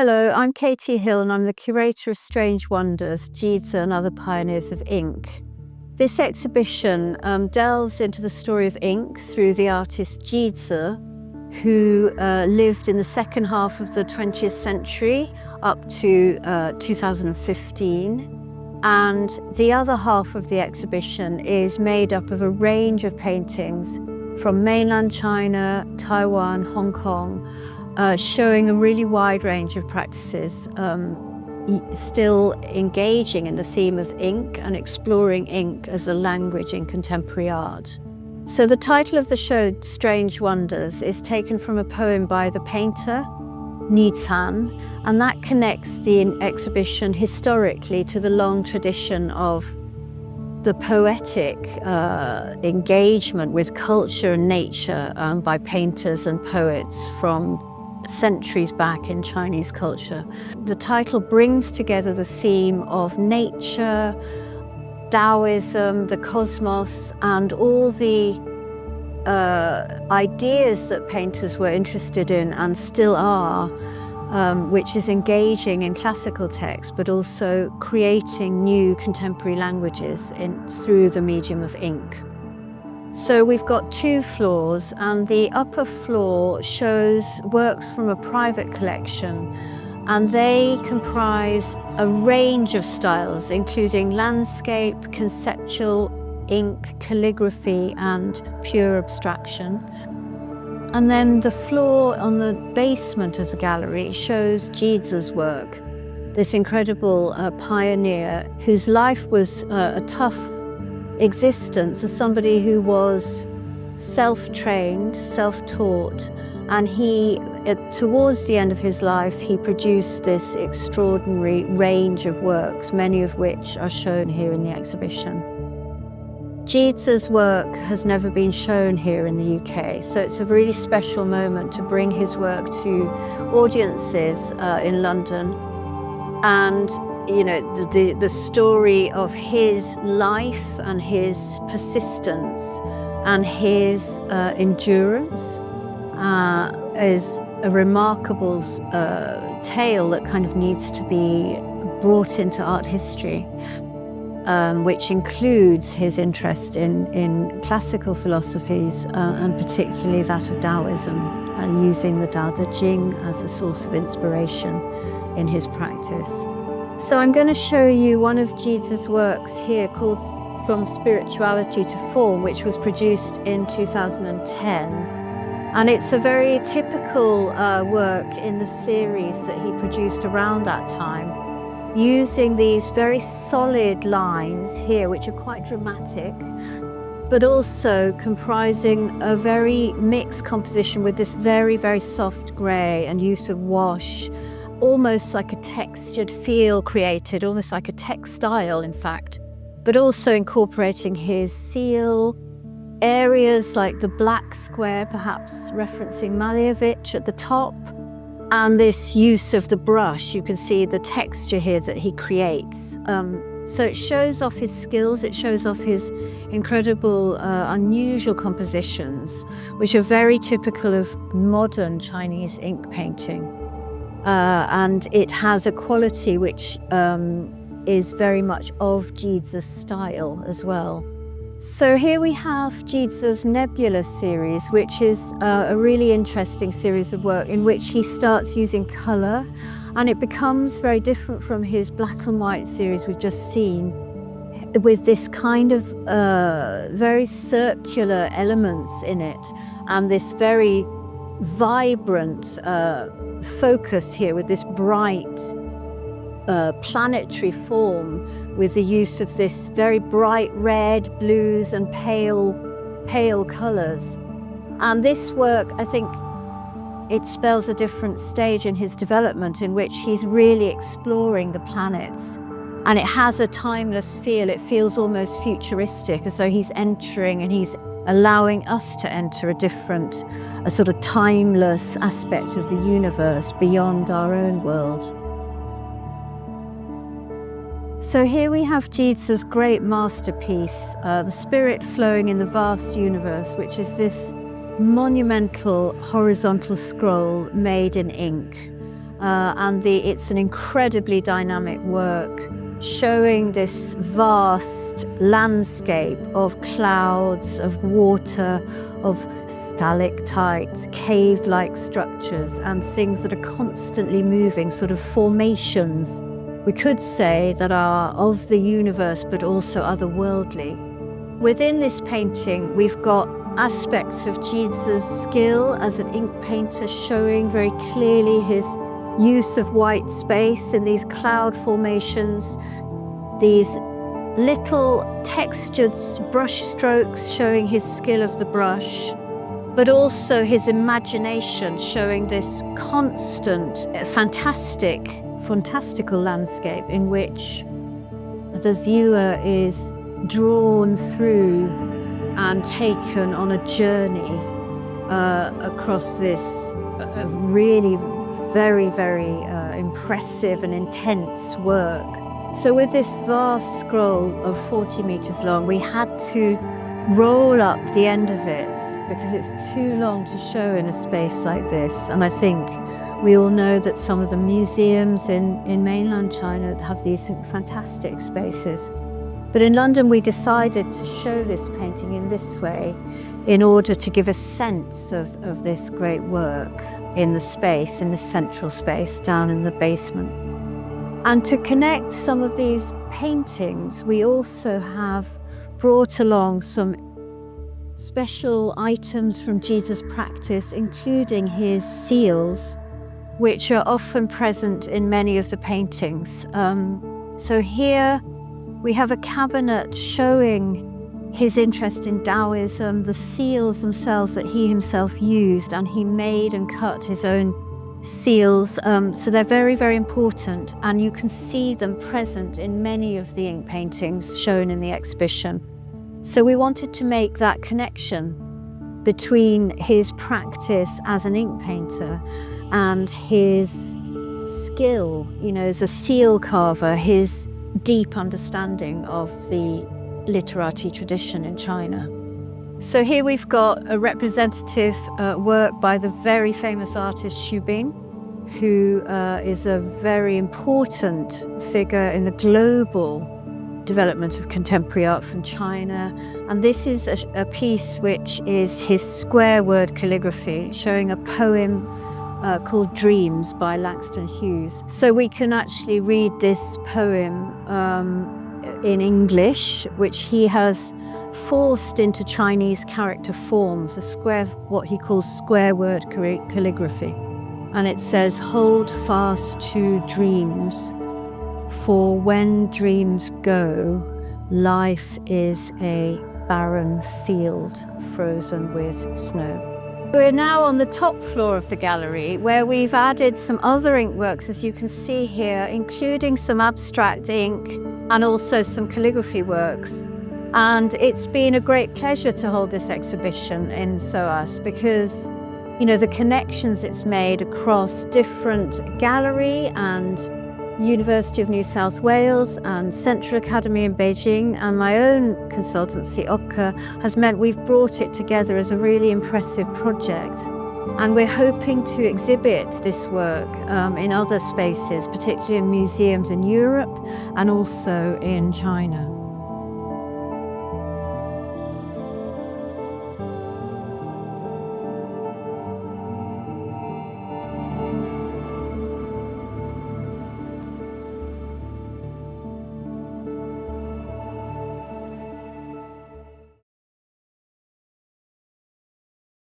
Hello, I'm Katie Hill and I'm the curator of Strange Wonders, Jizi and Other Pioneers of Ink. This exhibition delves into the story of ink through the artist Jizi, who lived in the second half of the 20th century up to 2015. And the other half of the exhibition is made up of a range of paintings from mainland China, Taiwan, Hong Kong, showing a really wide range of practices, still engaging in the theme of ink and exploring ink as a language in contemporary art. So the title of the show, Strange Wonders, is taken from a poem by the painter Nican, and that connects the exhibition historically to the long tradition of the poetic engagement with culture and nature by painters and poets from centuries back in Chinese culture. The title brings together the theme of nature, Taoism, the cosmos, and all the ideas that painters were interested in and still are, which is engaging in classical texts, but also creating new contemporary languages through the medium of ink. So we've got two floors, and the upper floor shows works from a private collection, and they comprise a range of styles, including landscape, conceptual, ink, calligraphy, and pure abstraction. And then the floor on the basement of the gallery shows Jizi's work, this incredible pioneer whose life was a tough existence as somebody who was self-trained, self-taught, and towards the end of his life, he produced this extraordinary range of works, many of which are shown here in the exhibition. Jizi's work has never been shown here in the UK, so it's a really special moment to bring his work to audiences in London. And you know, the story of his life and his persistence and his endurance is a remarkable tale that kind of needs to be brought into art history. Which includes his interest in classical philosophies and particularly that of Taoism, and using the Tao Te Ching as a source of inspiration in his practice. So I'm going to show you one of Jizi's works here called From Spirituality to Form, which was produced in 2010. And it's a very typical work in the series that he produced around that time, using these very solid lines here, which are quite dramatic, but also comprising a very mixed composition with this very, very soft grey and use of wash, almost like a textured feel created, almost like a textile, in fact, but also incorporating his seal, areas like the black square, perhaps referencing Malevich at the top, and this use of the brush. You can see the texture here that he creates. So it shows off his skills, it shows off his incredible, unusual compositions, which are very typical of modern Chinese ink painting. And it has a quality which is very much of Jizi's style as well. So here we have Jizi's Nebula series, which is a really interesting series of work in which he starts using colour, and it becomes very different from his black and white series we've just seen, with this kind of very circular elements in it, and this very vibrant focus here with this bright planetary form, with the use of this very bright red, blues and pale colours. And this work, I think, it spells a different stage in his development in which he's really exploring the planets, and it has a timeless feel. It feels almost futuristic, as though he's entering and he's allowing us to enter a sort of timeless aspect of the universe beyond our own world. So here we have Jizi's great masterpiece, The Spirit Flowing in the Vast Universe, which is this monumental horizontal scroll made in ink. It's an incredibly dynamic work, showing this vast landscape of clouds, of water, of stalactites, cave-like structures, and things that are constantly moving, sort of formations, we could say, that are of the universe but also otherworldly. Within this painting, we've got aspects of Jizi's skill as an ink painter, showing very clearly his use of white space in these cloud formations, these little textured brush strokes showing his skill of the brush, but also his imagination, showing this constant, fantastical landscape in which the viewer is drawn through and taken on a journey across this really very impressive and intense work. So with this vast scroll of 40 meters long, we had to roll up the end of it because it's too long to show in a space like this. And I think we all know that some of the museums in mainland China have these fantastic spaces. But in London, we decided to show this painting in this way in order to give a sense of this great work in the space, in the central space down in the basement. And to connect some of these paintings, we also have brought along some special items from Jizi's practice, including his seals, which are often present in many of the paintings. So here we have a cabinet showing his interest in Taoism, the seals themselves that he himself used, and he made and cut his own seals. So they're very important, and you can see them present in many of the ink paintings shown in the exhibition. So we wanted to make that connection between his practice as an ink painter and his skill, as a seal carver, his deep understanding of the literati tradition in China. So here we've got a representative work by the very famous artist Xu Bing, who is a very important figure in the global development of contemporary art from China. And this is a piece which is his square word calligraphy, showing a poem called Dreams by Langston Hughes. So we can actually read this poem in English, which he has forced into Chinese character forms, what he calls square word calligraphy. And it says, "Hold fast to dreams, for when dreams go, life is a barren field frozen with snow." We're now on the top floor of the gallery, where we've added some other ink works, as you can see here, including some abstract ink and also some calligraphy works. And it's been a great pleasure to hold this exhibition in SOAS because, the connections it's made across different gallery and University of New South Wales and Central Academy in Beijing and my own consultancy, OCA, has meant we've brought it together as a really impressive project. And we're hoping to exhibit this work in other spaces, particularly in museums in Europe and also in China.